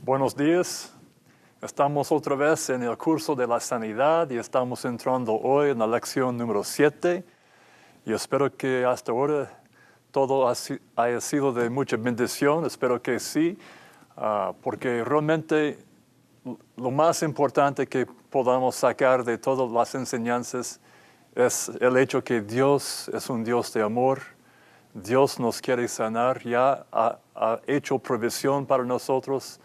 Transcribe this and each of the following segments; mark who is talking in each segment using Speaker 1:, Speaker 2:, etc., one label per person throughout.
Speaker 1: Buenos días. Estamos otra vez en el curso de la sanidad y estamos entrando hoy en la lección número 7. Y espero que hasta ahora todo haya sido de mucha bendición. Espero que sí, porque realmente lo más importante que podamos sacar de todas las enseñanzas es el hecho que Dios es un Dios de amor. Dios nos quiere sanar, ya ha hecho provisión para nosotros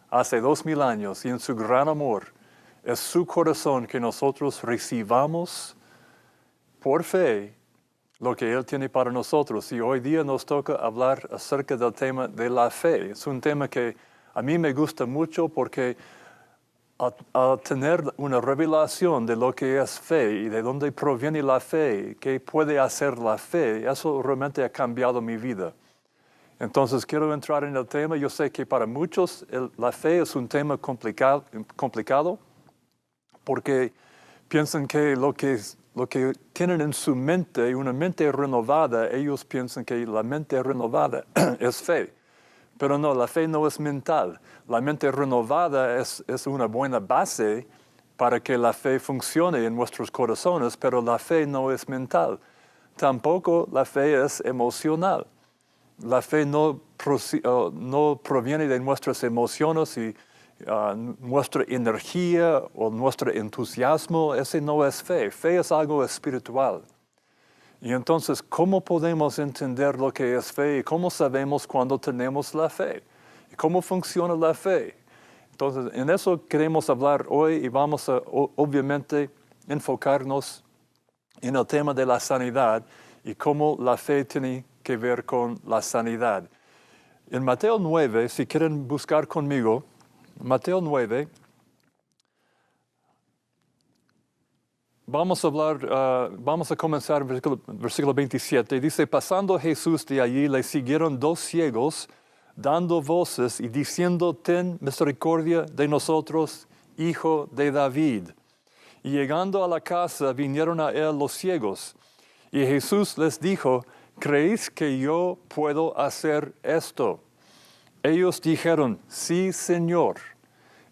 Speaker 1: hace 2000 años y en su gran amor es su corazón que nosotros recibamos por fe lo que Él tiene para nosotros. Y hoy día nos toca hablar acerca del tema de la fe. Es un tema que a mí me gusta mucho porque al tener una revelación de lo que es fe y de dónde proviene la fe, qué puede hacer la fe, eso realmente ha cambiado mi vida. Entonces quiero entrar en el tema. Yo sé que para muchos la fe es un tema complicado porque piensan que lo que tienen en su mente, una mente renovada, ellos piensan que la mente renovada es fe. Pero no, la fe no es mental. La mente renovada es una buena base para que la fe funcione en nuestros corazones, pero la fe no es mental. Tampoco la fe es emocional. La fe no proviene de nuestras emociones y nuestra energía o nuestro entusiasmo. Ese no es fe. Fe es algo espiritual. Y entonces, ¿cómo podemos entender lo que es fe? ¿Y cómo sabemos cuando tenemos la fe? ¿Y cómo funciona la fe? Entonces, en eso queremos hablar hoy y vamos a, obviamente, enfocarnos en el tema de la sanidad y cómo la fe tiene que ver con la sanidad. En Mateo 9, si quieren buscar conmigo, Mateo 9, vamos a comenzar en versículo 27. Dice, pasando Jesús de allí, le siguieron 2 ciegos, dando voces y diciendo, ten misericordia de nosotros, hijo de David. Y llegando a la casa, vinieron a él los ciegos. Y Jesús les dijo, ¿creéis que yo puedo hacer esto? Ellos dijeron, sí, Señor.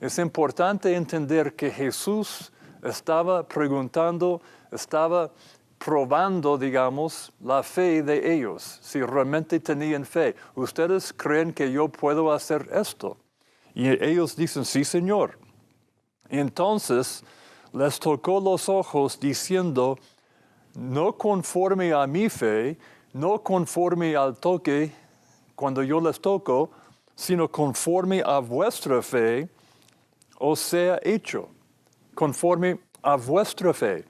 Speaker 1: Es importante entender que Jesús estaba preguntando, estaba probando, digamos, la fe de ellos, si realmente tenían fe. ¿Ustedes creen que yo puedo hacer esto? Y ellos dicen, sí, Señor. Entonces les tocó los ojos diciendo, no conforme a mi fe, no conforme al toque cuando yo les toco, sino conforme a vuestra fe os sea hecho. Conforme a vuestra fe.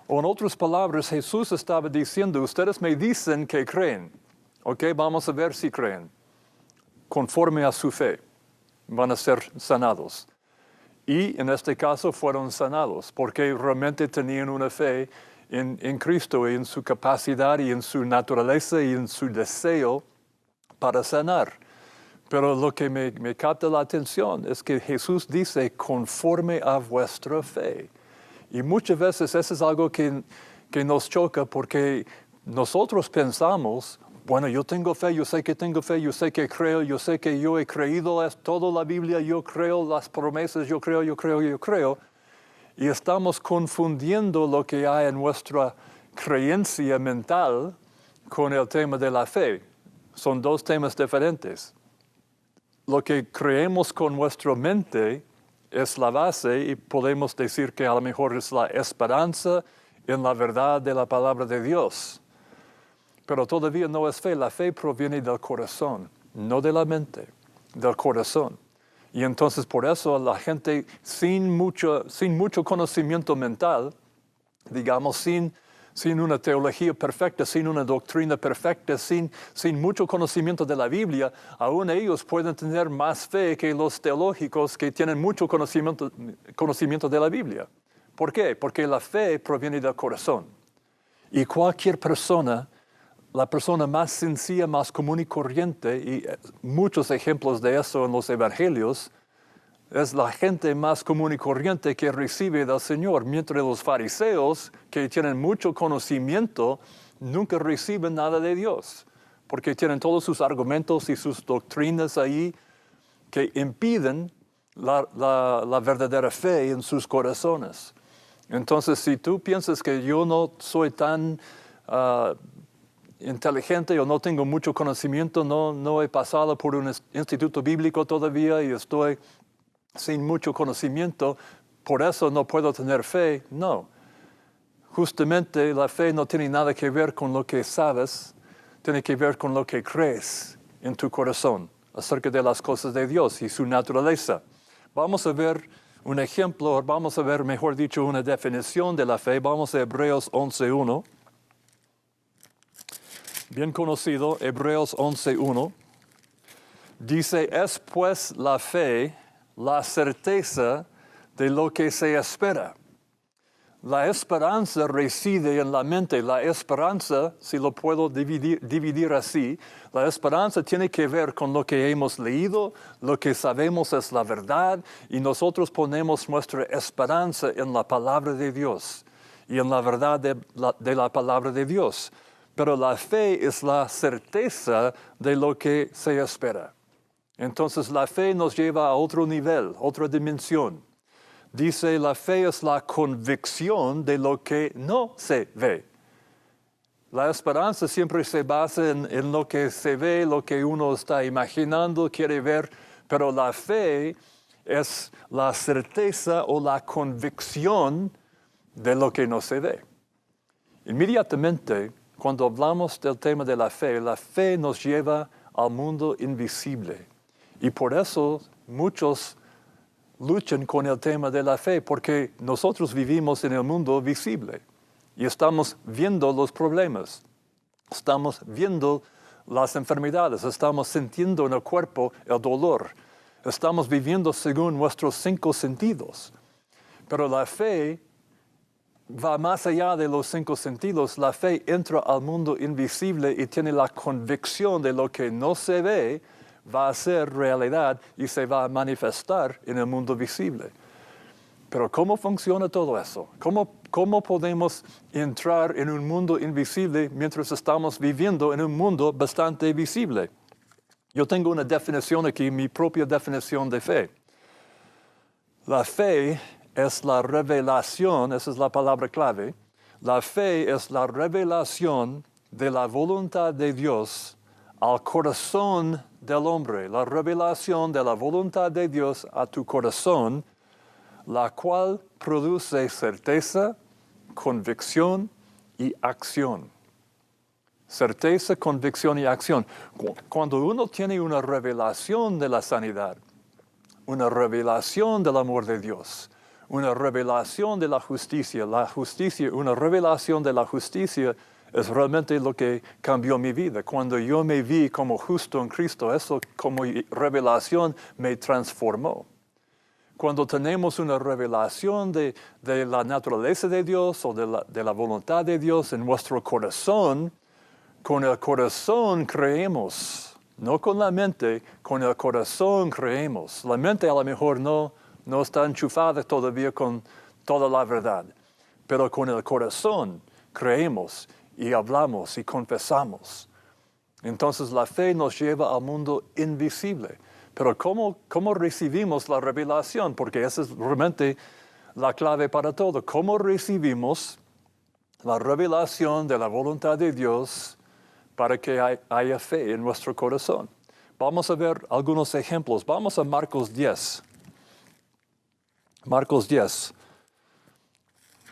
Speaker 1: O en otras palabras, Jesús estaba diciendo, ustedes me dicen que creen. Ok, vamos a ver si creen. Conforme a su fe, van a ser sanados. Y en este caso fueron sanados, porque realmente tenían una fe en Cristo y en su capacidad y en su naturaleza y en su deseo para sanar. Pero lo que me capta la atención es que Jesús dice, conforme a vuestra fe. Y muchas veces eso es algo que nos choca porque nosotros pensamos, bueno, yo tengo fe, yo sé que tengo fe, yo sé que creo, yo sé que yo he creído toda la Biblia, yo creo las promesas, yo creo. Y estamos confundiendo lo que hay en nuestra creencia mental con el tema de la fe. Son 2 temas diferentes. Lo que creemos con nuestra mente es la base y podemos decir que a lo mejor es la esperanza en la verdad de la palabra de Dios. Pero todavía no es fe. La fe proviene del corazón, no de la mente, del corazón. Y entonces por eso la gente sin mucho conocimiento mental, digamos, sin una teología perfecta, sin una doctrina perfecta, sin mucho conocimiento de la Biblia, aún ellos pueden tener más fe que los teológicos que tienen mucho conocimiento de la Biblia. ¿Por qué? Porque la fe proviene del corazón. Y cualquier persona, la persona más sencilla, más común y corriente, y muchos ejemplos de eso en los evangelios, es la gente más común y corriente que recibe del Señor, mientras los fariseos, que tienen mucho conocimiento, nunca reciben nada de Dios, porque tienen todos sus argumentos y sus doctrinas ahí que impiden la verdadera fe en sus corazones. Entonces, si tú piensas que yo no soy tan inteligente o no tengo mucho conocimiento, no he pasado por un instituto bíblico todavía y estoy sin mucho conocimiento, por eso no puedo tener fe. No. Justamente la fe no tiene nada que ver con lo que sabes, tiene que ver con lo que crees en tu corazón acerca de las cosas de Dios y su naturaleza. Vamos a ver un ejemplo, vamos a ver, mejor dicho, una definición de la fe. Vamos a Hebreos 11.1. Bien conocido, Hebreos 11.1. Dice, es pues la fe la certeza de lo que se espera. La esperanza reside en la mente. La esperanza, si lo puedo dividir así, la esperanza tiene que ver con lo que hemos leído, lo que sabemos es la verdad, y nosotros ponemos nuestra esperanza en la palabra de Dios y en la verdad de la palabra de Dios. Pero la fe es la certeza de lo que se espera. Entonces la fe nos lleva a otro nivel, otra dimensión. Dice, la fe es la convicción de lo que no se ve. La esperanza siempre se basa en lo que se ve, lo que uno está imaginando, quiere ver, pero la fe es la certeza o la convicción de lo que no se ve. Inmediatamente, cuando hablamos del tema de la fe nos lleva al mundo invisible. Y por eso muchos luchan con el tema de la fe, porque nosotros vivimos en el mundo visible y estamos viendo los problemas, estamos viendo las enfermedades, estamos sintiendo en el cuerpo el dolor, estamos viviendo según nuestros 5 sentidos. Pero la fe va más allá de los 5 sentidos. La fe entra al mundo invisible y tiene la convicción de lo que no se ve, va a ser realidad y se va a manifestar en el mundo visible. Pero ¿cómo funciona todo eso? ¿Cómo podemos entrar en un mundo invisible mientras estamos viviendo en un mundo bastante visible? Yo tengo una definición aquí, mi propia definición de fe. La fe es la revelación, esa es la palabra clave. La fe es la revelación de la voluntad de Dios al corazón del hombre, la revelación de la voluntad de Dios a tu corazón, la cual produce certeza, convicción y acción. Certeza, convicción y acción. Cuando uno tiene una revelación de la sanidad, una revelación del amor de Dios, una revelación de la justicia, una revelación de la justicia, es realmente lo que cambió mi vida. Cuando yo me vi como justo en Cristo, eso como revelación me transformó. Cuando tenemos una revelación de la naturaleza de Dios o de la voluntad de Dios en nuestro corazón, con el corazón creemos. No con la mente, con el corazón creemos. La mente a lo mejor no está enchufada todavía con toda la verdad, pero con el corazón creemos y hablamos y confesamos. Entonces la fe nos lleva al mundo invisible. Pero ¿cómo recibimos la revelación? Porque esa es realmente la clave para todo. ¿Cómo recibimos la revelación de la voluntad de Dios para que haya fe en nuestro corazón? Vamos a ver algunos ejemplos. Vamos a Marcos 10. Marcos 10.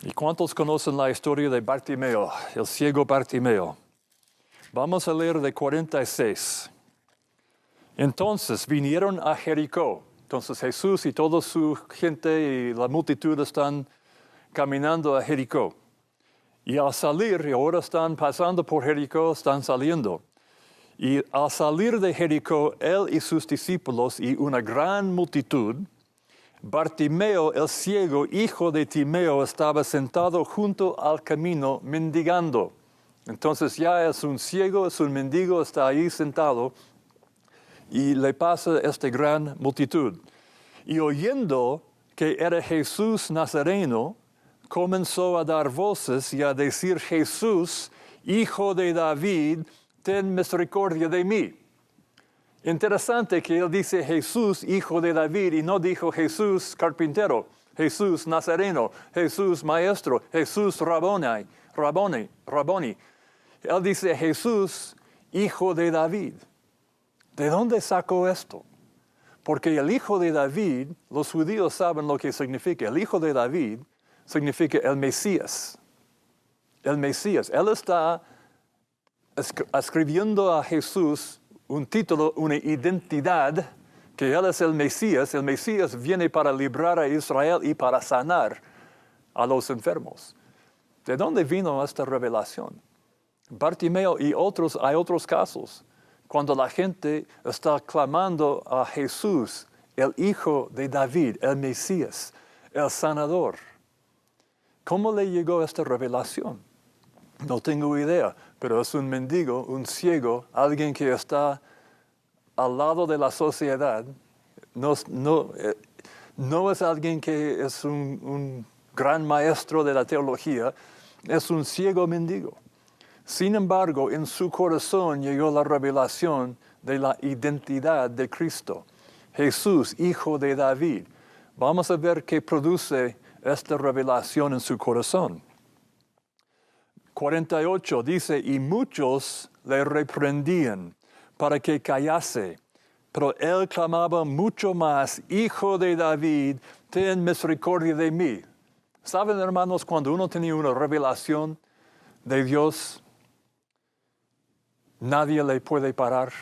Speaker 1: ¿Y cuántos conocen la historia de Bartimeo, el ciego Bartimeo? Vamos a leer de 46. Entonces vinieron a Jericó. Entonces Jesús y toda su gente y la multitud están caminando a Jericó. Y al salir, y ahora están pasando por Jericó, están saliendo. Y al salir de Jericó, él y sus discípulos y una gran multitud, Bartimeo, el ciego, hijo de Timeo, estaba sentado junto al camino mendigando. Entonces ya es un ciego, es un mendigo, está ahí sentado y le pasa esta gran multitud. Y oyendo que era Jesús Nazareno, comenzó a dar voces y a decir: Jesús, hijo de David, ten misericordia de mí. Interesante que él dice Jesús, hijo de David, y no dijo Jesús, carpintero, Jesús, nazareno, Jesús, maestro, Jesús, Raboni. Él dice Jesús, hijo de David. ¿De dónde sacó esto? Porque el hijo de David, los judíos saben lo que significa. El hijo de David significa el Mesías. El Mesías. Él está escribiendo a Jesús un título, una identidad, que Él es el Mesías. El Mesías viene para librar a Israel y para sanar a los enfermos. ¿De dónde vino esta revelación? Bartimeo y hay otros casos. Cuando la gente está clamando a Jesús, el hijo de David, el Mesías, el sanador. ¿Cómo le llegó esta revelación? No tengo idea, pero es un mendigo, un ciego, alguien que está al lado de la sociedad. No es alguien que es un gran maestro de la teología, es un ciego mendigo. Sin embargo, en su corazón llegó la revelación de la identidad de Cristo. Jesús, hijo de David. Vamos a ver qué produce esta revelación en su corazón. 48 dice, y muchos le reprendían para que callase, pero él clamaba mucho más, hijo de David, ten misericordia de mí. ¿Saben, hermanos, cuando uno tenía una revelación de Dios, nadie le puede parar?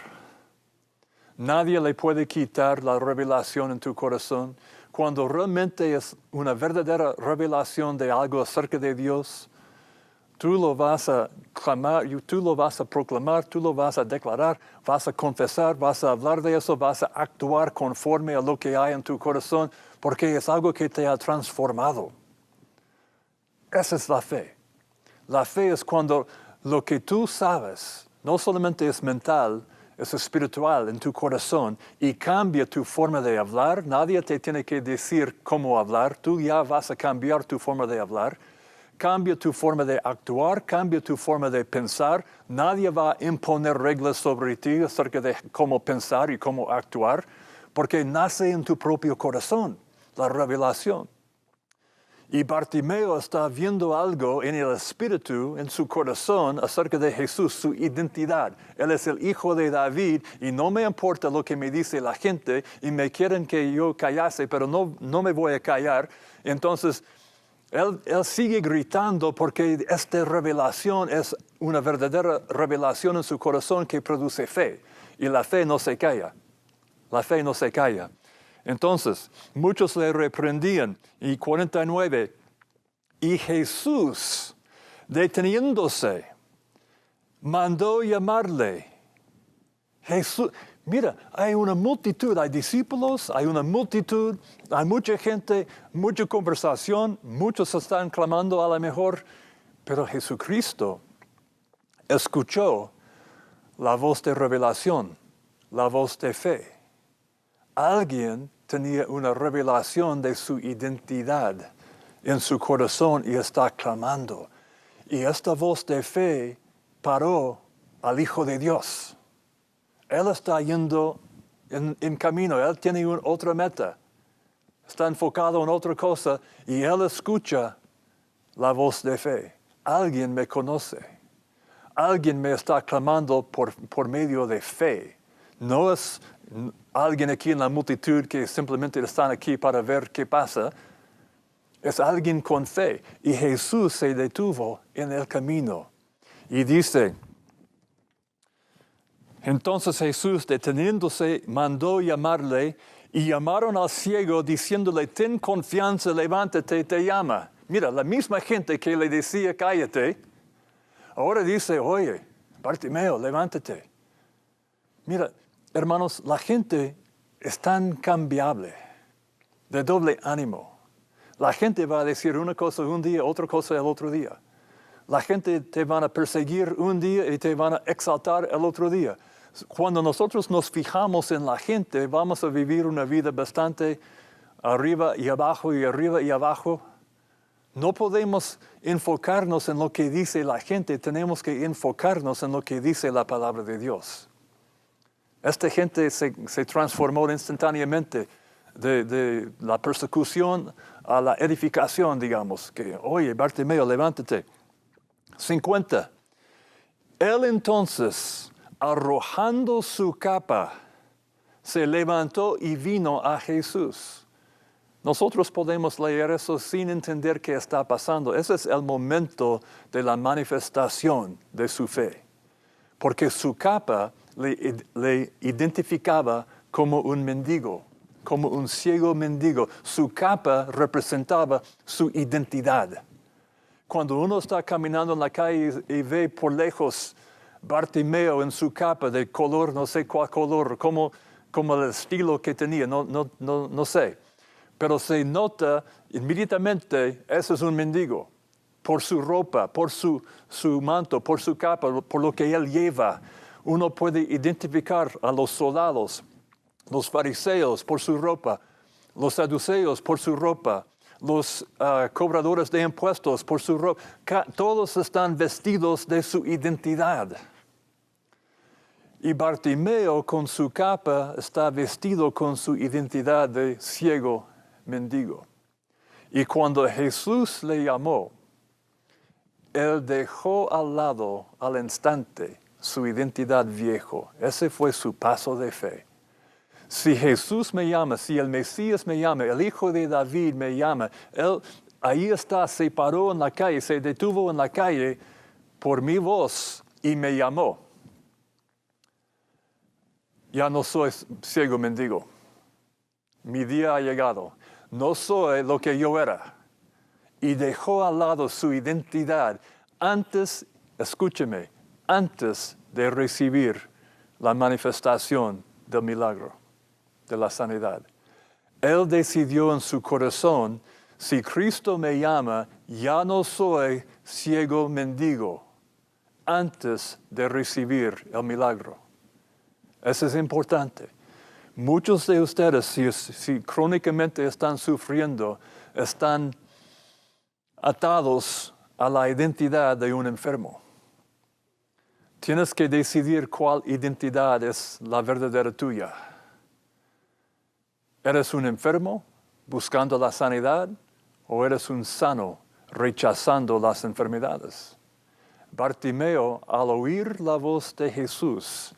Speaker 1: Nadie le puede quitar la revelación en tu corazón. Cuando realmente es una verdadera revelación de algo acerca de Dios, tú lo vas a clamar, tú lo vas a proclamar, tú lo vas a declarar, vas a confesar, vas a hablar de eso, vas a actuar conforme a lo que hay en tu corazón, porque es algo que te ha transformado. Esa es la fe. La fe es cuando lo que tú sabes no solamente es mental, es espiritual en tu corazón y cambia tu forma de hablar. Nadie te tiene que decir cómo hablar. Tú ya vas a cambiar tu forma de hablar. Cambia tu forma de actuar, cambia tu forma de pensar. Nadie va a imponer reglas sobre ti acerca de cómo pensar y cómo actuar, porque nace en tu propio corazón la revelación. Y Bartimeo está viendo algo en el espíritu, en su corazón, acerca de Jesús, su identidad. Él es el hijo de David y no me importa lo que me dice la gente y me quieren que yo callase, pero no me voy a callar. Entonces, él sigue gritando porque esta revelación es una verdadera revelación en su corazón que produce fe. Y la fe no se calla. La fe no se calla. Entonces, muchos le reprendían. Y 49, y Jesús, deteniéndose, mandó llamarle. Jesús, mira, hay una multitud, hay discípulos, hay una multitud, hay mucha gente, mucha conversación, muchos están clamando a lo mejor, pero Jesucristo escuchó la voz de revelación, la voz de fe. Alguien tenía una revelación de su identidad en su corazón y está clamando. Y esta voz de fe paró al Hijo de Dios. Él está yendo en camino, Él tiene otra meta. Está enfocado en otra cosa y Él escucha la voz de fe. Alguien me conoce. Alguien me está clamando por medio de fe. No es alguien aquí en la multitud que simplemente están aquí para ver qué pasa. Es alguien con fe. Y Jesús se detuvo en el camino. Y dice, entonces Jesús, deteniéndose, mandó llamarle, y llamaron al ciego diciéndole, ten confianza, levántate, te llama. Mira, la misma gente que le decía, cállate, ahora dice, oye, Bartimeo, levántate. Mira, hermanos, la gente es tan cambiable, de doble ánimo. La gente va a decir una cosa un día, otra cosa el otro día. La gente te van a perseguir un día y te van a exaltar el otro día. Cuando nosotros nos fijamos en la gente, vamos a vivir una vida bastante arriba y abajo y arriba y abajo. No podemos enfocarnos en lo que dice la gente, tenemos que enfocarnos en lo que dice la palabra de Dios. Esta gente se transformó instantáneamente de la persecución a la edificación, digamos, que, oye, Bartimeo, levántate. 50. Él entonces, arrojando su capa, se levantó y vino a Jesús. Nosotros podemos leer eso sin entender qué está pasando. Ese es el momento de la manifestación de su fe. Porque su capa le identificaba como un mendigo, como un ciego mendigo. Su capa representaba su identidad. Cuando uno está caminando en la calle y ve por lejos Bartimeo en su capa de color, no sé cuál color, como el estilo que tenía, no sé. Pero se nota inmediatamente, ese es un mendigo, por su ropa, por su manto, por su capa, por lo que él lleva. Uno puede identificar a los soldados, los fariseos por su ropa, los saduceos por su ropa, los cobradores de impuestos por su ropa. Todos están vestidos de su identidad. Y Bartimeo con su capa está vestido con su identidad de ciego mendigo. Y cuando Jesús le llamó, él dejó al lado al instante su identidad viejo. Ese fue su paso de fe. Si Jesús me llama, si el Mesías me llama, el Hijo de David me llama, él ahí está, se paró en la calle, se detuvo en la calle por mi voz y me llamó. Ya no soy ciego mendigo. Mi día ha llegado. No soy lo que yo era. Y dejó al lado su identidad antes, escúcheme, antes de recibir la manifestación del milagro, de la sanidad. Él decidió en su corazón, si Cristo me llama, ya no soy ciego mendigo, antes de recibir el milagro. Eso es importante. Muchos de ustedes, si crónicamente están sufriendo, están atados a la identidad de un enfermo. Tienes que decidir cuál identidad es la verdadera tuya. ¿Eres un enfermo buscando la sanidad o eres un sano rechazando las enfermedades? Bartimeo, al oír la voz de Jesús,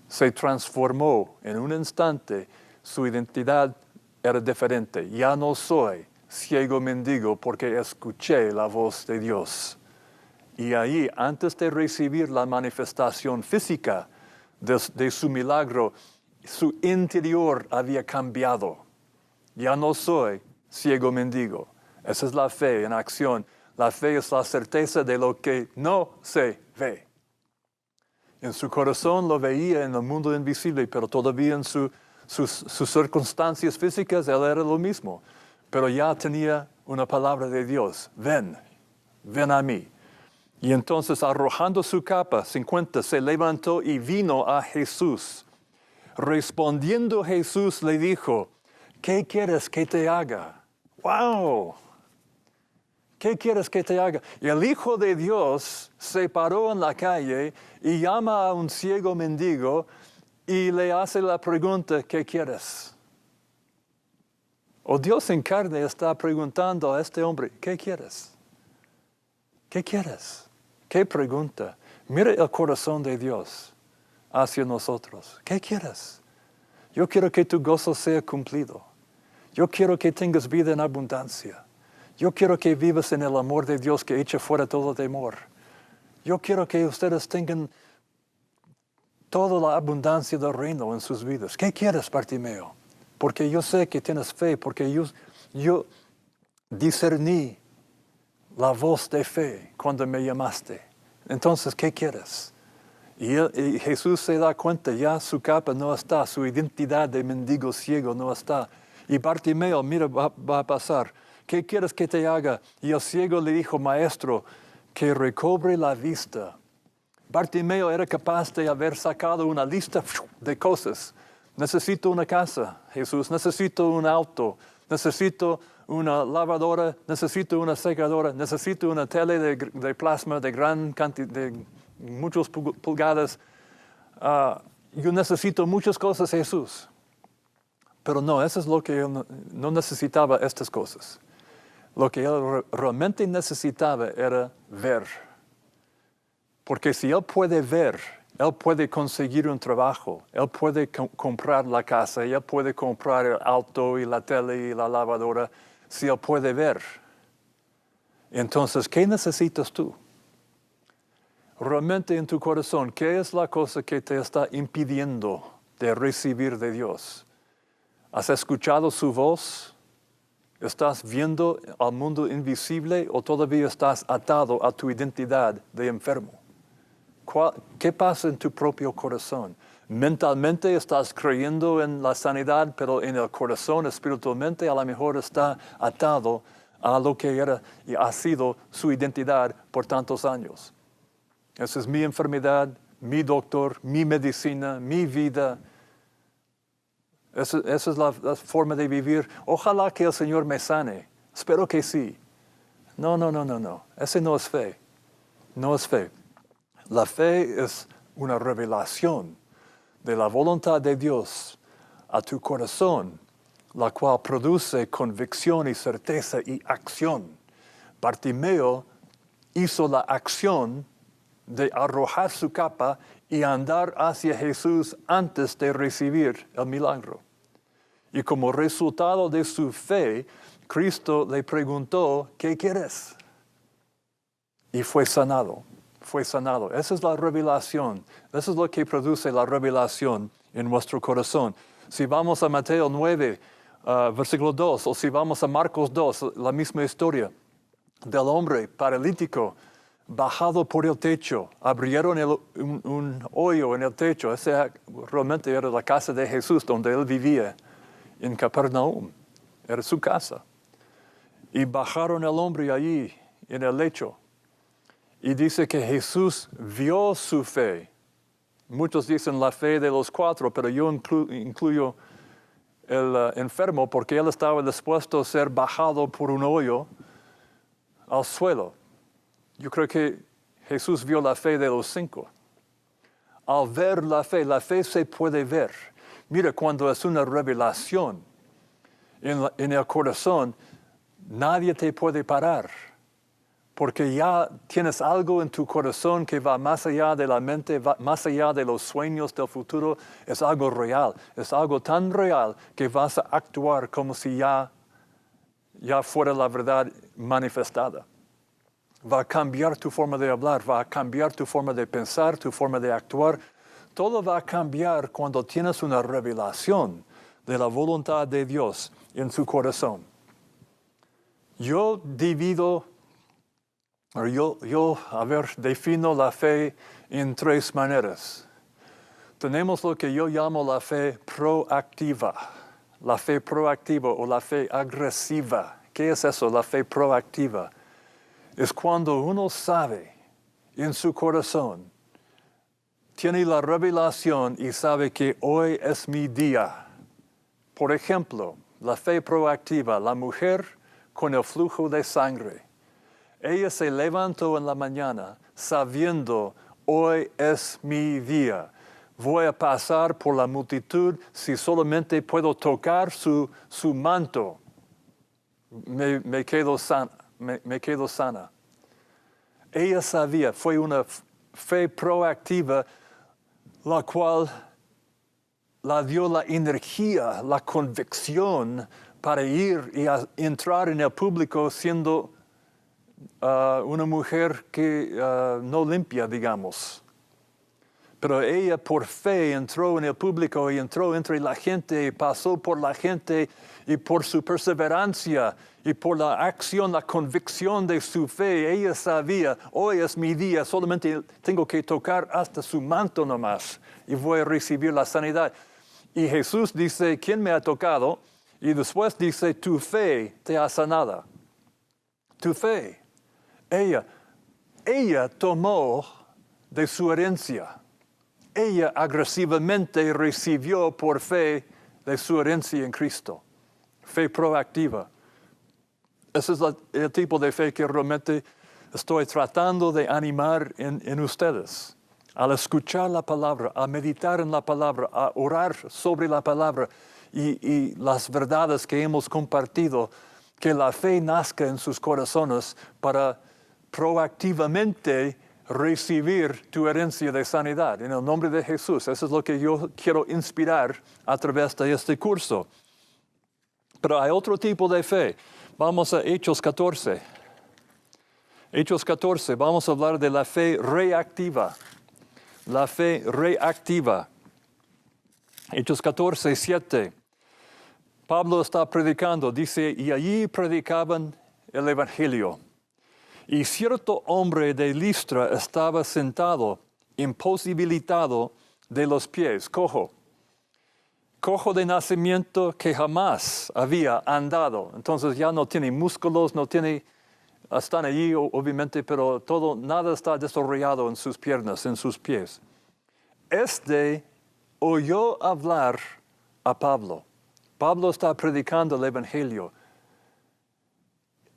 Speaker 1: se transformó en un instante. Su identidad era diferente. Ya no soy ciego mendigo porque escuché la voz de Dios. Y ahí, antes de recibir la manifestación física de su milagro, su interior había cambiado. Ya no soy ciego mendigo. Esa es la fe en acción. La fe es la certeza de lo que no se ve. En su corazón lo veía en el mundo invisible, pero todavía en sus circunstancias físicas él era lo mismo. Pero ya tenía una palabra de Dios. Ven a mí. Y entonces, arrojando su capa, 50, se levantó y vino a Jesús. Respondiendo Jesús le dijo, ¿qué quieres que te haga? ¡Wow! ¿Qué quieres que te haga? Y el Hijo de Dios se paró en la calle y llama a un ciego mendigo y le hace la pregunta, ¿qué quieres? O Dios en carne está preguntando a este hombre, ¿qué quieres? ¿Qué quieres? ¿Qué pregunta? Mire el corazón de Dios hacia nosotros. ¿Qué quieres? Yo quiero que tu gozo sea cumplido. Yo quiero que tengas vida en abundancia. Yo quiero que vivas en el amor de Dios que echa fuera todo temor. Yo quiero que ustedes tengan toda la abundancia del reino en sus vidas. ¿Qué quieres, Bartimeo? Porque yo sé que tienes fe, porque yo discerní la voz de fe cuando me llamaste. Entonces, ¿qué quieres? Y Jesús se da cuenta, ya su capa no está, su identidad de mendigo ciego no está. Y Bartimeo, mira, va a pasar. ¿Qué quieres que te haga? Y el ciego le dijo, Maestro, que recobre la vista. Bartimeo era capaz de haber sacado una lista de cosas. Necesito una casa, Jesús. Necesito un auto. Necesito una lavadora. Necesito una secadora. Necesito una tele de plasma de gran cantidad, de muchas pulgadas. yo necesito muchas cosas, Jesús. Pero no, eso es lo que él no necesitaba estas cosas. Lo que él realmente necesitaba era ver. Porque si él puede ver, él puede conseguir un trabajo, él puede comprar la casa, él puede comprar el auto y la tele y la lavadora, si él puede ver. Entonces, ¿qué necesitas tú? Realmente en tu corazón, ¿qué es la cosa que te está impidiendo de recibir de Dios? ¿Has escuchado su voz? ¿Estás viendo al mundo invisible o todavía estás atado a tu identidad de enfermo? ¿Qué pasa en tu propio corazón? Mentalmente estás creyendo en la sanidad, pero en el corazón, espiritualmente, a lo mejor está atado a lo que era y ha sido su identidad por tantos años. Esa es mi enfermedad, mi doctor, mi medicina, mi vida. Esa es la forma de vivir. Ojalá que el Señor me sane. Espero que sí. No. Ese no es fe. No es fe. La fe es una revelación de la voluntad de Dios a tu corazón, la cual produce convicción y certeza y acción. Bartimeo hizo la acción de arrojar su capa y andar hacia Jesús antes de recibir el milagro. Y como resultado de su fe, Cristo le preguntó, ¿qué quieres? Y fue sanado. Fue sanado. Esa es la revelación. Eso es lo que produce la revelación en nuestro corazón. Si vamos a Mateo 9, versículo 2, o si vamos a Marcos 2, la misma historia del hombre paralítico bajado por el techo. Abrieron un hoyo en el techo. Esa realmente era la casa de Jesús donde él vivía en Capernaum. Era su casa. Y bajaron al hombre allí en el lecho. Y dice que Jesús vio su fe. Muchos dicen la fe de los 4, pero yo incluyo el enfermo porque él estaba dispuesto a ser bajado por un hoyo al suelo. Yo creo que Jesús vio la fe de los 5. Al ver la fe se puede ver. Mira, cuando es una revelación en el corazón, nadie te puede parar. Porque ya tienes algo en tu corazón que va más allá de la mente, va más allá de los sueños del futuro. Es algo real. Es algo tan real que vas a actuar como si ya fuera la verdad manifestada. Va a cambiar tu forma de hablar, va a cambiar tu forma de pensar, tu forma de actuar. Todo va a cambiar cuando tienes una revelación de la voluntad de Dios en su corazón. Yo defino la fe en 3 maneras. Tenemos lo que yo llamo la fe proactiva. La fe proactiva o la fe agresiva. ¿Qué es eso, la fe proactiva? Es cuando uno sabe en su corazón, tiene la revelación y sabe que hoy es mi día. Por ejemplo, la fe proactiva, la mujer con el flujo de sangre. Ella se levantó en la mañana sabiendo, hoy es mi día. Voy a pasar por la multitud si solamente puedo tocar su manto. Me quedo sana. Ella sabía, fue una fe proactiva, la cual la dio la energía, la convicción para ir y entrar en el público siendo una mujer que no limpia, digamos. Pero ella por fe entró en el público y entró entre la gente y pasó por la gente y por su perseverancia y por la acción, la convicción de su fe. Ella sabía, hoy es mi día, solamente tengo que tocar hasta su manto nomás y voy a recibir la sanidad. Y Jesús dice, ¿quién me ha tocado? Y después dice, tu fe te ha sanado. Tu fe. Ella tomó de su herencia. Ella agresivamente recibió por fe de su herencia en Cristo. Fe proactiva. Ese es el tipo de fe que realmente estoy tratando de animar en ustedes. al escuchar la palabra, a meditar en la palabra, a orar sobre la palabra y las verdades que hemos compartido, que la fe nazca en sus corazones para proactivamente recibir tu herencia de sanidad. En el nombre de Jesús, eso es lo que yo quiero inspirar a través de este curso. Pero hay otro tipo de fe. Vamos a Hechos 14. Hechos 14, vamos a hablar de la fe reactiva. La fe reactiva. Hechos 14, 7. Pablo está predicando, dice, y allí predicaban el Evangelio. Y cierto hombre de Listra estaba sentado, imposibilitado de los pies, cojo de nacimiento que jamás había andado. Entonces ya no tiene músculos, no tiene, están allí obviamente, pero nada está desarrollado en sus piernas, en sus pies. Oyó hablar a Pablo. Pablo está predicando el Evangelio,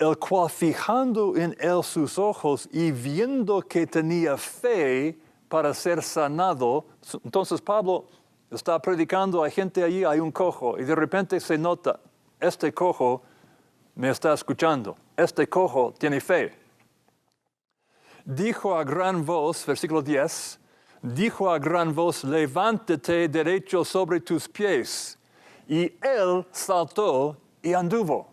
Speaker 1: el cual fijando en él sus ojos y viendo que tenía fe para ser sanado. Entonces Pablo está predicando, hay gente allí, hay un cojo, y de repente se nota, este cojo me está escuchando, este cojo tiene fe. Dijo a gran voz, versículo 10, dijo a gran voz, levántate derecho sobre tus pies. Y él saltó y anduvo.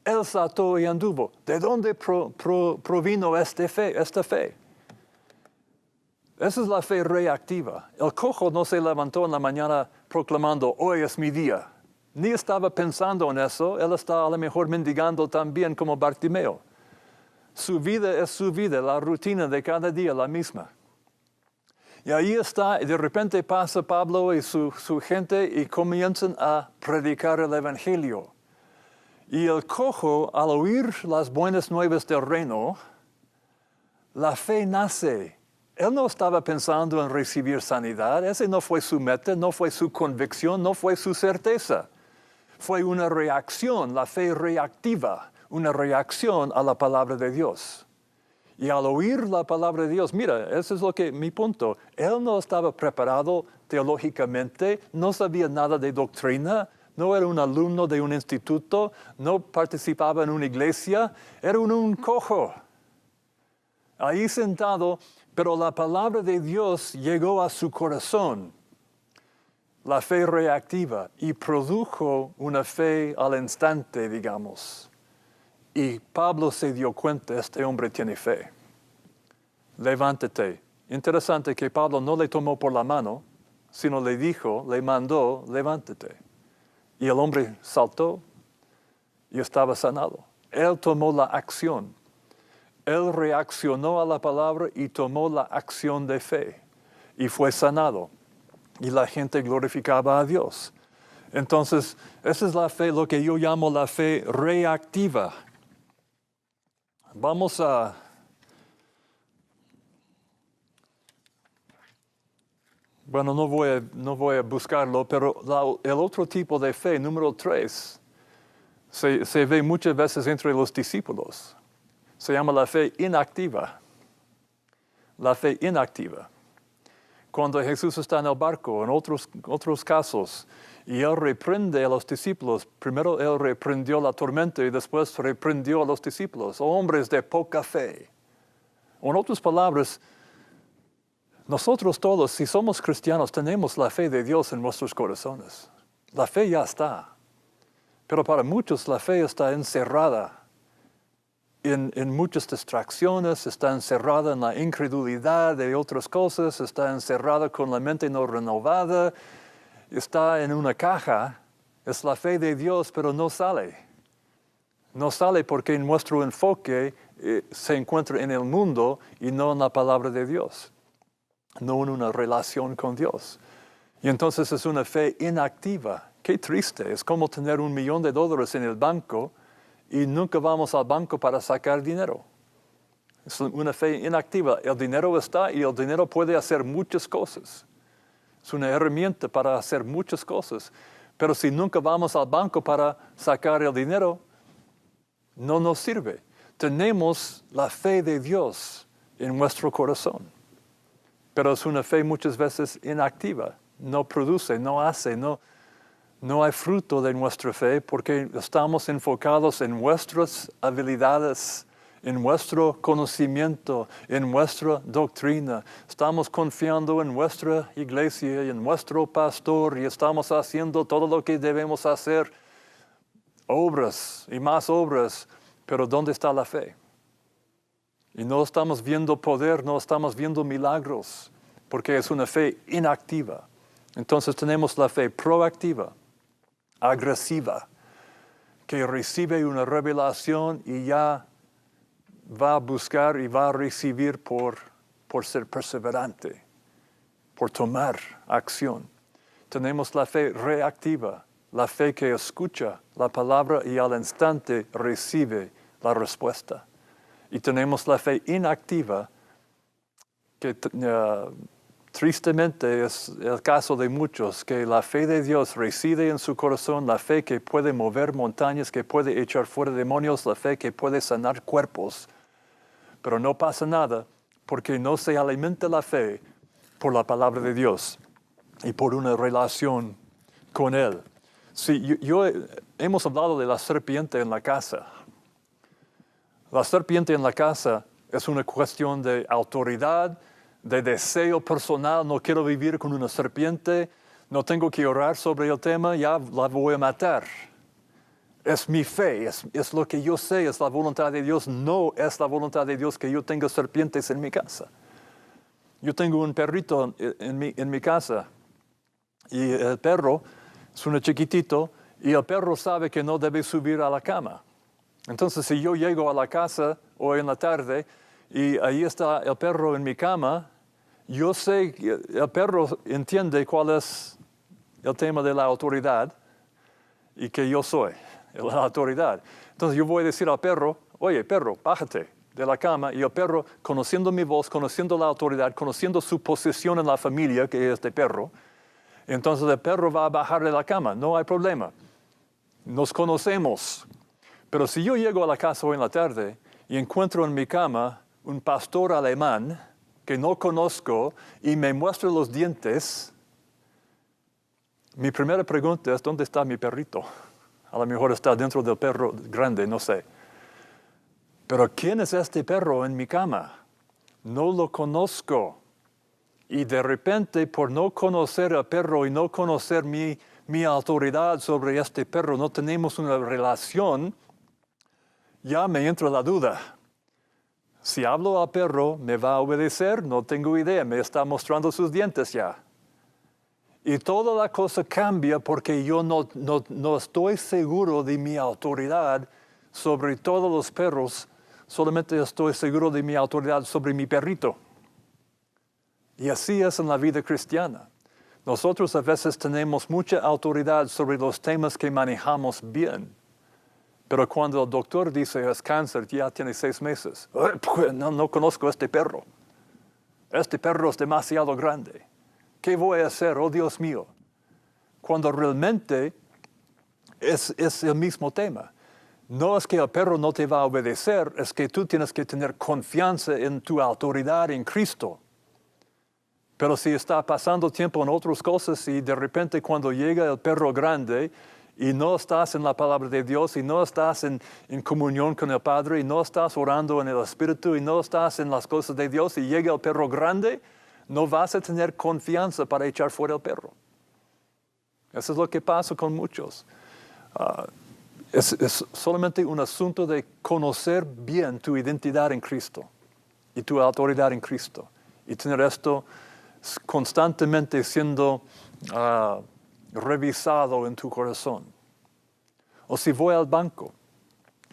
Speaker 1: Él saltó y anduvo. ¿De dónde provino esta fe? Esa es la fe reactiva. El cojo no se levantó en la mañana proclamando, hoy es mi día. Ni estaba pensando en eso. Él está a lo mejor mendigando también como Bartimeo. Su vida es su vida, la rutina de cada día la misma. Y ahí está, y de repente pasa Pablo y su gente y comienzan a predicar el Evangelio. Y el cojo, al oír las buenas nuevas del reino, la fe nace. Él no estaba pensando en recibir sanidad. Ese no fue su meta, no fue su convicción, no fue su certeza. Fue una reacción, la fe reactiva, una reacción a la palabra de Dios. Y al oír la palabra de Dios, mira, ese es mi punto. Él no estaba preparado teológicamente, no sabía nada de doctrina, no era un alumno de un instituto, no participaba en una iglesia, era un cojo. Ahí sentado, pero la palabra de Dios llegó a su corazón, la fe reactiva, y produjo una fe al instante, digamos. Y Pablo se dio cuenta, este hombre tiene fe. Levántate. Interesante que Pablo no le tomó por la mano, sino le mandó, levántate. Y el hombre saltó y estaba sanado. Él tomó la acción. Él reaccionó a la palabra y tomó la acción de fe. Y fue sanado. Y la gente glorificaba a Dios. Entonces, esa es la fe, lo que yo llamo la fe reactiva. Vamos a... Bueno, no voy a buscarlo, pero el otro tipo de fe, número 3, se ve muchas veces entre los discípulos. Se llama la fe inactiva. La fe inactiva. Cuando Jesús está en el barco, en otros casos, y Él reprende a los discípulos. Primero Él reprendió la tormenta y después reprendió a los discípulos, hombres de poca fe. En otras palabras, nosotros todos, si somos cristianos, tenemos la fe de Dios en nuestros corazones. La fe ya está. Pero para muchos la fe está encerrada en muchas distracciones, está encerrada en la incredulidad de otras cosas, está encerrada con la mente no renovada, está en una caja. Es la fe de Dios, pero no sale. No sale porque nuestro enfoque se encuentra en el mundo y no en la palabra de Dios, no en una relación con Dios. Y entonces es una fe inactiva. Qué triste, es como tener $1 millón en el banco y nunca vamos al banco para sacar dinero. Es una fe inactiva. El dinero está y el dinero puede hacer muchas cosas. Es una herramienta para hacer muchas cosas. Pero si nunca vamos al banco para sacar el dinero, no nos sirve. Tenemos la fe de Dios en nuestro corazón. pero es una fe muchas veces inactiva. No produce, no hace, no hay fruto de nuestra fe porque estamos enfocados en nuestras habilidades, en nuestro conocimiento, en nuestra doctrina. Estamos confiando en nuestra iglesia y en nuestro pastor y estamos haciendo todo lo que debemos hacer, obras y más obras, pero ¿dónde está la fe? Y no estamos viendo poder, no estamos viendo milagros, porque es una fe inactiva. Entonces tenemos la fe proactiva, agresiva, que recibe una revelación y ya va a buscar y va a recibir por ser perseverante, por tomar acción. Tenemos la fe reactiva, la fe que escucha la palabra y al instante recibe la respuesta. Y tenemos la fe inactiva, que tristemente es el caso de muchos, que la fe de Dios reside en su corazón, la fe que puede mover montañas, que puede echar fuera demonios, la fe que puede sanar cuerpos. Pero no pasa nada porque no se alimenta la fe por la palabra de Dios y por una relación con Él. Sí, hemos hablado de la serpiente en la casa. La serpiente en la casa es una cuestión de autoridad, de deseo personal. No quiero vivir con una serpiente, no tengo que orar sobre el tema, ya la voy a matar. Es mi fe, es lo que yo sé, es la voluntad de Dios. No es la voluntad de Dios que yo tenga serpientes en mi casa. Yo tengo un perrito en mi casa y el perro es un chiquitito y el perro sabe que no debe subir a la cama. Entonces, si yo llego a la casa hoy en la tarde y ahí está el perro en mi cama, yo sé que el perro entiende cuál es el tema de la autoridad y que yo soy la autoridad. Entonces, yo voy a decir al perro, oye, perro, bájate de la cama. Y el perro, conociendo mi voz, conociendo la autoridad, conociendo su posición en la familia, que es de perro, entonces el perro va a bajar de la cama, no hay problema. Nos conocemos. Pero si yo llego a la casa hoy en la tarde y encuentro en mi cama un pastor alemán que no conozco y me muestra los dientes, mi primera pregunta es, ¿dónde está mi perrito? A lo mejor está dentro del perro grande, no sé. Pero ¿quién es este perro en mi cama? No lo conozco. Y de repente, por no conocer al perro y no conocer mi autoridad sobre este perro, no tenemos una relación, ya me entra la duda. Si hablo al perro, ¿me va a obedecer? No tengo idea, me está mostrando sus dientes ya. Y toda la cosa cambia porque yo no estoy seguro de mi autoridad sobre todos los perros, solamente estoy seguro de mi autoridad sobre mi perrito. Y así es en la vida cristiana. Nosotros a veces tenemos mucha autoridad sobre los temas que manejamos bien. Pero cuando el doctor dice es cáncer, ya tiene 6 meses. No conozco a este perro. Este perro es demasiado grande. ¿Qué voy a hacer? Oh, Dios mío. Cuando realmente es el mismo tema. No es que el perro no te va a obedecer, es que tú tienes que tener confianza en tu autoridad en Cristo. Pero si está pasando tiempo en otras cosas y de repente cuando llega el perro grande y no estás en la palabra de Dios y no estás en comunión con el Padre y no estás orando en el Espíritu y no estás en las cosas de Dios y llega el perro grande, no vas a tener confianza para echar fuera el perro. Eso es lo que pasa con muchos. Es solamente un asunto de conocer bien tu identidad en Cristo y tu autoridad en Cristo. Y tener esto constantemente siendo revisado en tu corazón. O si voy al banco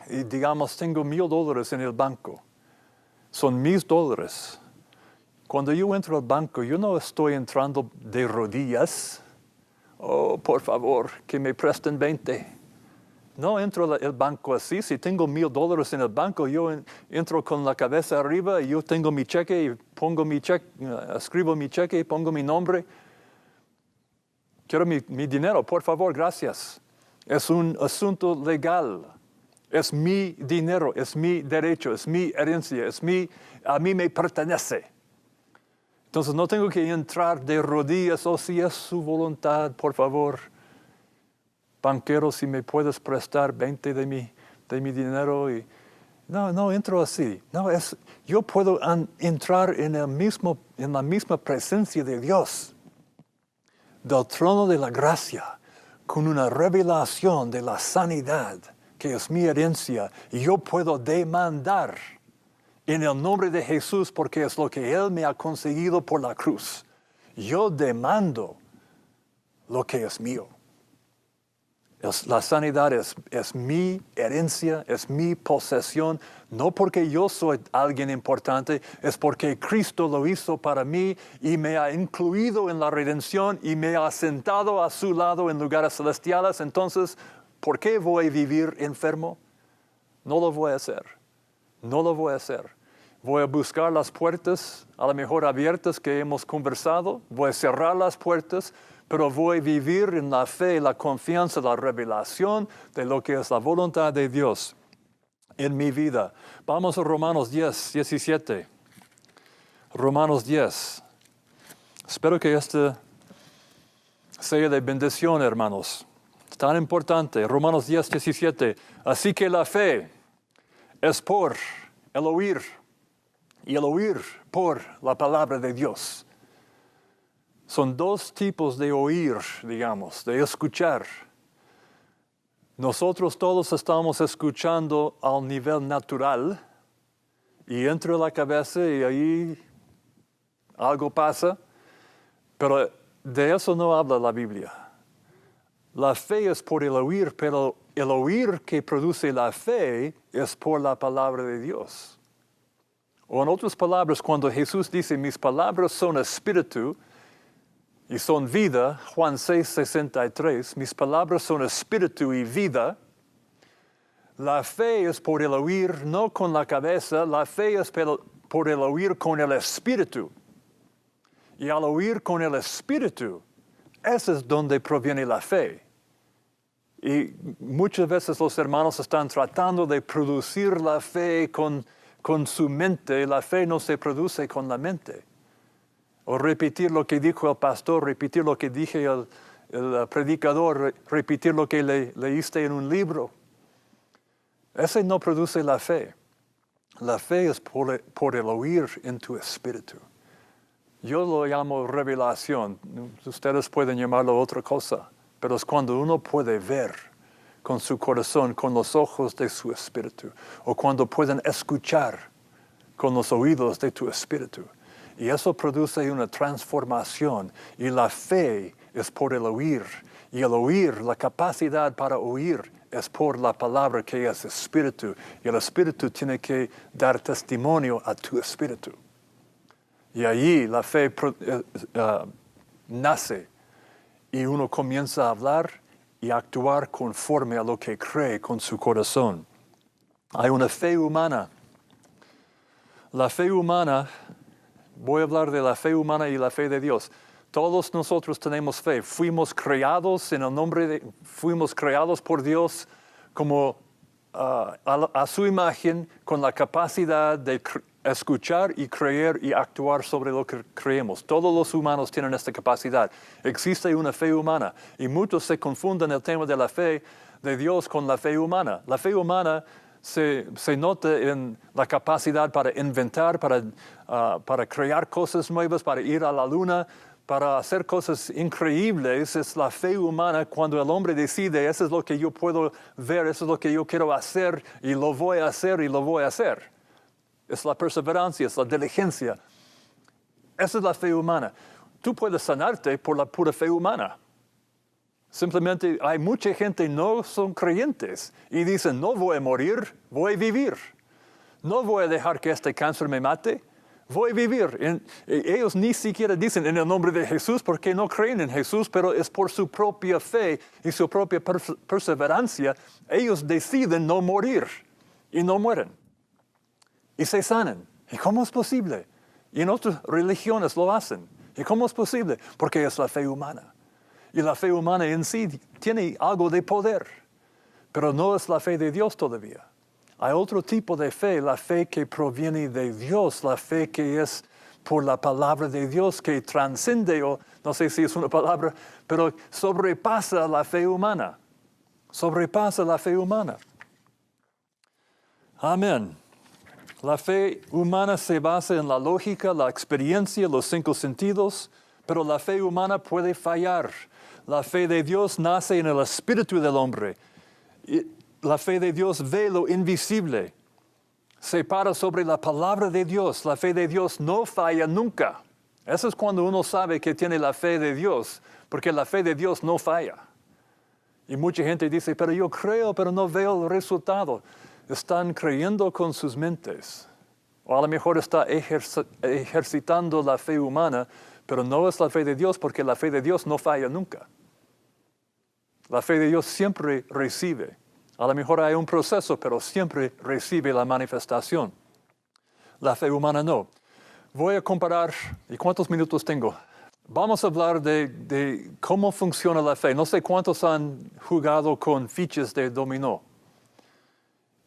Speaker 1: y digamos tengo $1,000 en el banco. Son $1,000. Cuando yo entro al banco, yo no estoy entrando de rodillas. Oh, por favor, que me presten 20. No entro al banco así. Si tengo $1,000 en el banco, yo entro con la cabeza arriba y yo tengo mi cheque y pongo mi cheque, escribo mi cheque y pongo mi nombre. Quiero mi dinero, por favor, gracias. Es un asunto legal. Es mi dinero, es mi derecho, es mi herencia, a mí me pertenece. Entonces no tengo que entrar de rodillas, oh, si es su voluntad, por favor, banquero, si me puedes prestar 20 de mi dinero. No entro así. No, yo puedo entrar en la misma presencia de Dios, del trono de la gracia, con una revelación de la sanidad, que es mi herencia, y yo puedo demandar en el nombre de Jesús, porque es lo que Él me ha conseguido por la cruz. Yo demando lo que es mío. La sanidad es mi herencia, es mi posesión, no porque yo soy alguien importante, es porque Cristo lo hizo para mí y me ha incluido en la redención y me ha sentado a su lado en lugares celestiales. Entonces, ¿por qué voy a vivir enfermo? No lo voy a hacer. No lo voy a hacer. Voy a buscar las puertas, a lo mejor abiertas que hemos conversado. Voy a cerrar las puertas, pero voy a vivir en la fe, la confianza, la revelación de lo que es la voluntad de Dios en mi vida. Vamos a Romanos 10, 17. Romanos 10. Espero que este sea de bendición, hermanos. Es tan importante. Romanos 10, 17. Así que la fe es por el oír, y el oír por la palabra de Dios. Son dos tipos de oír, digamos, de escuchar. Nosotros todos estamos escuchando al nivel natural y entra la cabeza y ahí algo pasa, pero de eso no habla la Biblia. La fe es por el oír, pero el oír que produce la fe es por la palabra de Dios. O en otras palabras, cuando Jesús dice, mis palabras son espíritu y son vida, Juan 6, 63, mis palabras son espíritu y vida, la fe es por el oír, no con la cabeza, la fe es por el oír con el espíritu. Y al oír con el espíritu, ese es donde proviene la fe. Y muchas veces los hermanos están tratando de producir la fe con su mente. La fe no se produce con la mente. O repetir lo que dijo el pastor, repetir lo que dije el predicador, repetir lo que leíste en un libro. Ese no produce la fe. La fe es por el oír en tu espíritu. Yo lo llamo revelación. Ustedes pueden llamarlo otra cosa. Pero es cuando uno puede ver con su corazón, con los ojos de su espíritu. O cuando pueden escuchar con los oídos de tu espíritu. Y eso produce una transformación. Y la fe es por el oír. Y el oír, la capacidad para oír, es por la palabra que es espíritu. Y el espíritu tiene que dar testimonio a tu espíritu. Y allí la fe nace. Y uno comienza a hablar y actuar conforme a lo que cree con su corazón. Hay una fe humana. La fe humana, voy a hablar de la fe humana y la fe de Dios. Todos nosotros tenemos fe. Fuimos creados fuimos creados por Dios como a su imagen, con la capacidad de escuchar y creer y actuar sobre lo que creemos. Todos los humanos tienen esta capacidad. Existe una fe humana y muchos se confunden el tema de la fe de Dios con la fe humana. La fe humana se nota en la capacidad para inventar, para crear cosas nuevas, para ir a la luna, para hacer cosas increíbles. Es la fe humana cuando el hombre decide, eso es lo que yo puedo ver, eso es lo que yo quiero hacer y lo voy a hacer y lo voy a hacer. Es la perseverancia, es la diligencia. Esa es la fe humana. Tú puedes sanarte por la pura fe humana. Simplemente hay mucha gente que no son creyentes y dicen, no voy a morir, voy a vivir. No voy a dejar que este cáncer me mate, voy a vivir. Ellos ni siquiera dicen en el nombre de Jesús porque no creen en Jesús, pero es por su propia fe y su propia perseverancia. Ellos deciden no morir y no mueren. Y se sanan. ¿Y cómo es posible? Y en otras religiones lo hacen. ¿Y cómo es posible? Porque es la fe humana. Y la fe humana en sí tiene algo de poder. Pero no es la fe de Dios todavía. Hay otro tipo de fe, la fe que proviene de Dios, la fe que es por la palabra de Dios que transcende, o no sé si es una palabra, pero sobrepasa la fe humana. Sobrepasa la fe humana. Amén. La fe humana se basa en la lógica, la experiencia, los 5 sentidos, pero la fe humana puede fallar. La fe de Dios nace en el espíritu del hombre. La fe de Dios ve lo invisible. Se para sobre la palabra de Dios. La fe de Dios no falla nunca. Eso es cuando uno sabe que tiene la fe de Dios, porque la fe de Dios no falla. Y mucha gente dice, pero yo creo, pero no veo el resultado. Están creyendo con sus mentes. O a lo mejor está ejercitando la fe humana, pero no es la fe de Dios, porque la fe de Dios no falla nunca. La fe de Dios siempre recibe. A lo mejor hay un proceso, pero siempre recibe la manifestación. La fe humana no. Voy a comparar, ¿y cuántos minutos tengo? Vamos a hablar de cómo funciona la fe. No sé cuántos han jugado con fichas de dominó.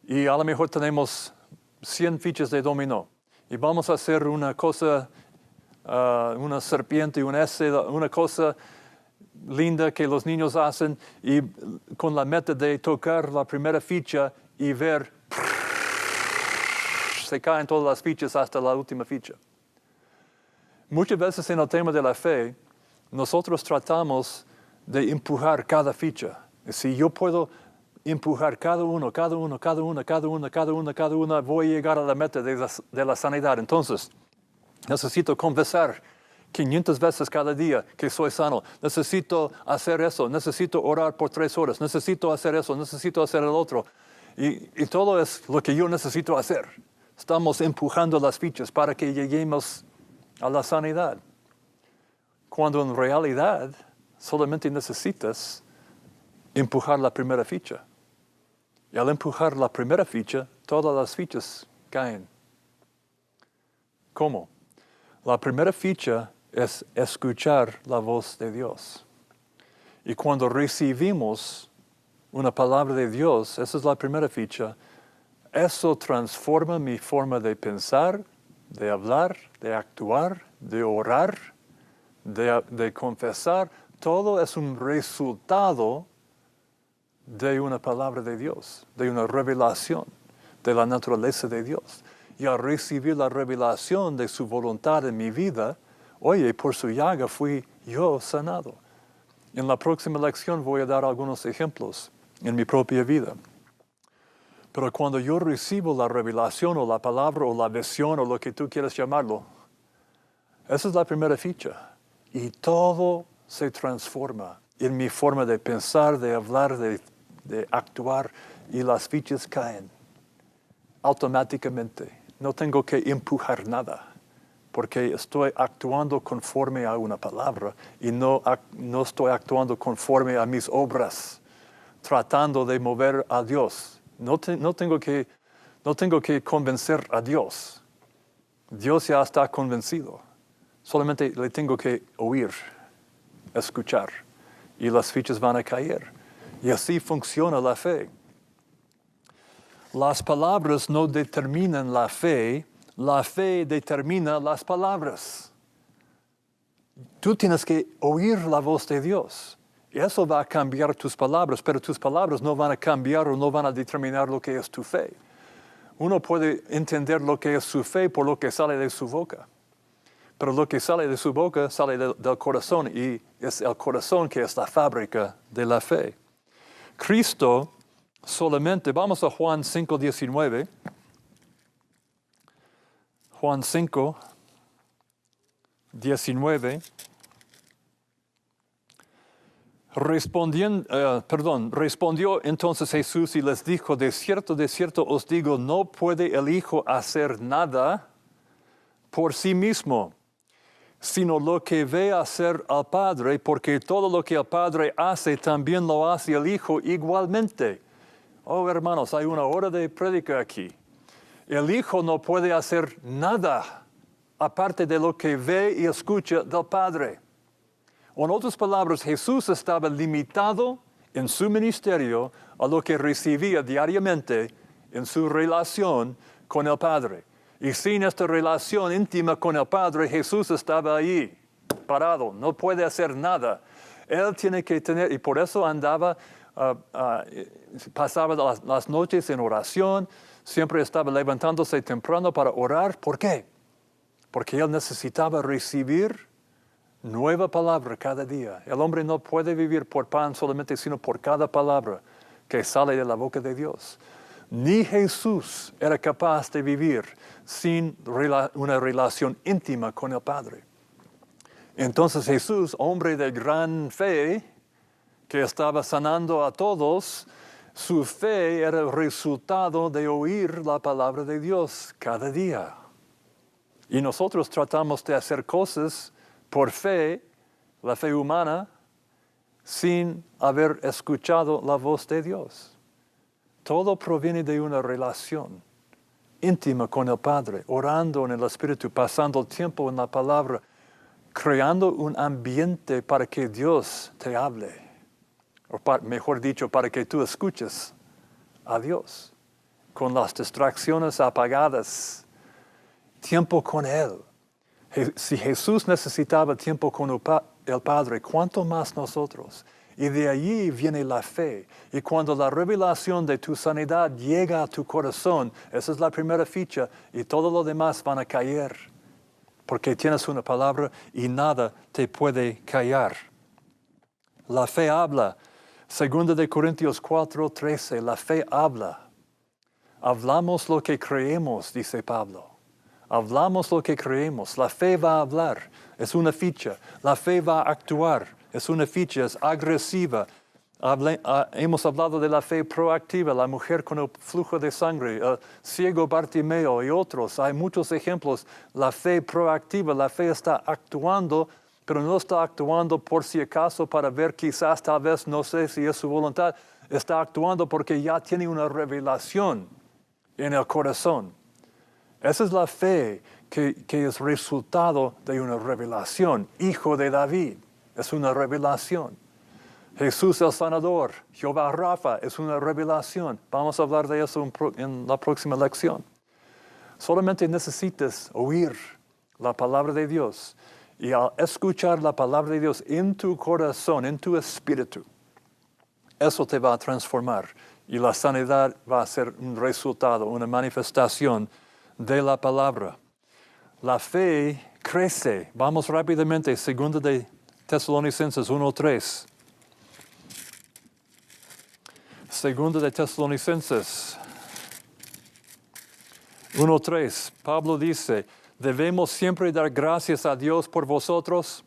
Speaker 1: Y a lo mejor tenemos 100 fichas de dominó. Y vamos a hacer una cosa, una serpiente, una cosa linda que los niños hacen, y con la meta de tocar la primera ficha y ver, se caen todas las fichas hasta la última ficha. Muchas veces en el tema de la fe, nosotros tratamos de empujar cada ficha. Si yo puedo empujar cada uno, voy a llegar a la meta de la sanidad. Entonces, necesito confesar 500 veces cada día que soy sano. Necesito hacer eso, necesito orar por 3 horas, necesito hacer eso, necesito hacer el otro. Y todo es lo que yo necesito hacer. Estamos empujando las fichas para que lleguemos a la sanidad. Cuando en realidad solamente necesitas empujar la primera ficha. Y al empujar la primera ficha, todas las fichas caen. ¿Cómo? La primera ficha es escuchar la voz de Dios. Y cuando recibimos una palabra de Dios, esa es la primera ficha, eso transforma mi forma de pensar, de hablar, de actuar, de orar, de confesar. Todo es un resultado de una palabra de Dios, de una revelación de la naturaleza de Dios. Y al recibir la revelación de su voluntad en mi vida, oye, por su llaga fui yo sanado. En la próxima lección voy a dar algunos ejemplos en mi propia vida. Pero cuando yo recibo la revelación o la palabra o la visión o lo que tú quieras llamarlo, esa es la primera ficha. Y todo se transforma en mi forma de pensar, de hablar, de actuar, y las fichas caen automáticamente. No tengo que empujar nada, porque estoy actuando conforme a una palabra y no estoy actuando conforme a mis obras, tratando de mover a Dios. No tengo que convencer a Dios. Dios ya está convencido. Solamente le tengo que oír, escuchar, y las fichas van a caer. Y así funciona la fe. Las palabras no determinan la fe determina las palabras. Tú tienes que oír la voz de Dios. Y eso va a cambiar tus palabras, pero tus palabras no van a cambiar o no van a determinar lo que es tu fe. Uno puede entender lo que es su fe por lo que sale de su boca. Pero lo que sale de su boca sale del corazón, y es el corazón que es la fábrica de la fe. Cristo solamente, vamos a Juan 5:19. Juan 5:19. Respondió entonces Jesús y les dijo, de cierto os digo, no puede el Hijo hacer nada por sí mismo, sino lo que ve hacer al Padre, porque todo lo que el Padre hace, también lo hace el Hijo igualmente. Oh, hermanos, hay una hora de prédica aquí. El Hijo no puede hacer nada aparte de lo que ve y escucha del Padre. En otras palabras, Jesús estaba limitado en su ministerio a lo que recibía diariamente en su relación con el Padre. Y sin esta relación íntima con el Padre, Jesús estaba ahí, parado, no puede hacer nada. Él tiene que tener, y por eso andaba, pasaba las noches en oración, siempre estaba levantándose temprano para orar. ¿Por qué? Porque él necesitaba recibir nueva palabra cada día. El hombre no puede vivir por pan solamente, sino por cada palabra que sale de la boca de Dios. Ni Jesús era capaz de vivir sin una relación íntima con el Padre. Entonces Jesús, hombre de gran fe, que estaba sanando a todos, su fe era el resultado de oír la palabra de Dios cada día. Y nosotros tratamos de hacer cosas por fe, la fe humana, sin haber escuchado la voz de Dios. Todo proviene de una relación íntima con el Padre, orando en el Espíritu, pasando tiempo en la palabra, creando un ambiente para que Dios te hable. O mejor dicho, para que tú escuches a Dios. Con las distracciones apagadas. Tiempo con Él. Si Jesús necesitaba tiempo con el Padre, ¿cuánto más nosotros? Y de allí viene la fe. Y cuando la revelación de tu sanidad llega a tu corazón, esa es la primera ficha, y todo lo demás van a caer. Porque tienes una palabra y nada te puede callar. La fe habla. 2 de Corintios 4:13, la fe habla. Hablamos lo que creemos, dice Pablo. Hablamos lo que creemos. La fe va a hablar, es una ficha. La fe va a actuar, es una ficha, es agresiva. Hemos hablado de la fe proactiva, la mujer con el flujo de sangre, el ciego Bartimeo y otros. Hay muchos ejemplos. La fe proactiva, la fe está actuando, pero no está actuando por si acaso para ver quizás, tal vez, no sé si es su voluntad. Está actuando porque ya tiene una revelación en el corazón. Esa es la fe que es resultado de una revelación. Hijo de David, es una revelación. Jesús el sanador, Jehová Rafa, es una revelación. Vamos a hablar de eso en la próxima lección. Solamente necesitas oír la palabra de Dios. Y al escuchar la palabra de Dios en tu corazón, en tu espíritu, eso te va a transformar. Y la sanidad va a ser un resultado, una manifestación de la palabra. La fe crece. Vamos rápidamente, 2 de Tesalonicenses 1:3. 2 de Tesalonicenses 1:3. Pablo dice, debemos siempre dar gracias a Dios por vosotros,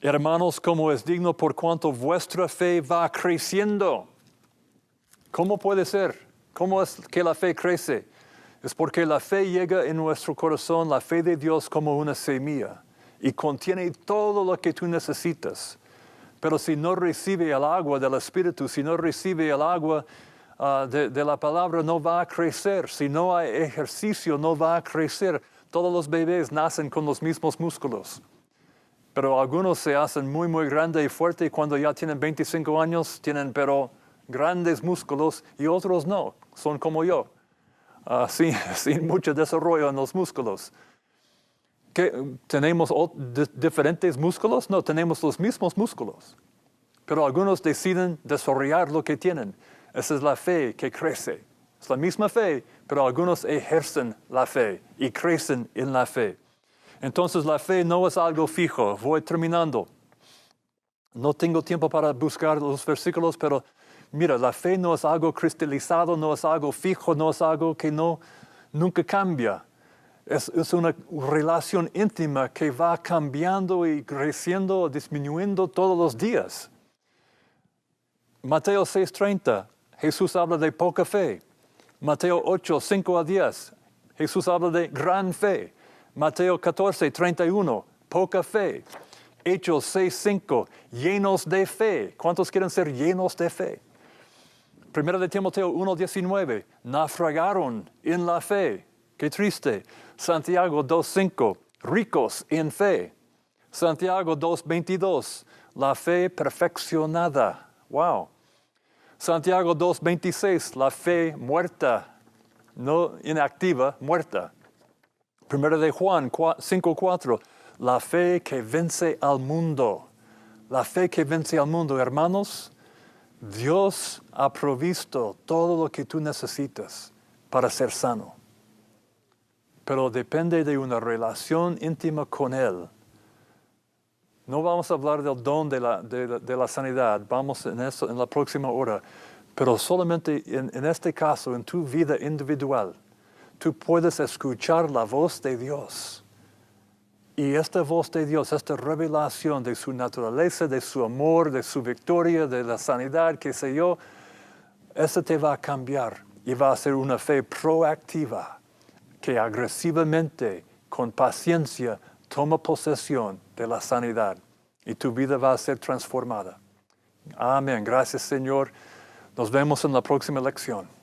Speaker 1: hermanos, como es digno, por cuanto vuestra fe va creciendo. ¿Cómo puede ser? ¿Cómo es que la fe crece? Es porque la fe llega en nuestro corazón, la fe de Dios, como una semilla, y contiene todo lo que tú necesitas. Pero si no recibe el agua del Espíritu, si no recibe el agua de la palabra, no va a crecer. Si no hay ejercicio, no va a crecer. Todos los bebés nacen con los mismos músculos. Pero algunos se hacen muy, muy grandes y fuertes, y cuando ya tienen 25 años, tienen pero grandes músculos, y otros no, son como yo. Sin mucho desarrollo en los músculos. ¿Tenemos diferentes músculos? No, tenemos los mismos músculos. Pero algunos deciden desarrollar lo que tienen. Esa es la fe que crece. Es la misma fe, pero algunos ejercen la fe y crecen en la fe. Entonces la fe no es algo fijo. Voy terminando. No tengo tiempo para buscar los versículos, pero mira, la fe no es algo cristalizado, no es algo fijo, no es algo que nunca cambia. Es una relación íntima que va cambiando y creciendo, disminuyendo todos los días. Mateo 6:30, Jesús habla de poca fe. Mateo 8:5-10, Jesús habla de gran fe. Mateo 14:31, poca fe. Hechos 6:5, llenos de fe. ¿Cuántos quieren ser llenos de fe? Primera de Timoteo 1:19, naufragaron en la fe. Qué triste. Santiago 2:5, ricos en fe. Santiago 2:22, la fe perfeccionada. Wow. Santiago 2:26, la fe muerta, no inactiva, muerta. Primera de Juan 5:4, la fe que vence al mundo. La fe que vence al mundo, hermanos, Dios ha provisto todo lo que tú necesitas para ser sano. Pero depende de una relación íntima con Él. No vamos a hablar del don de la sanidad, vamos en eso en la próxima hora. Pero solamente en este caso, en tu vida individual, tú puedes escuchar la voz de Dios. Y esta voz de Dios, esta revelación de su naturaleza, de su amor, de su victoria, de la sanidad, qué sé yo, esa te va a cambiar y va a ser una fe proactiva que agresivamente, con paciencia, toma posesión de la sanidad y tu vida va a ser transformada. Amén. Gracias, Señor. Nos vemos en la próxima lección.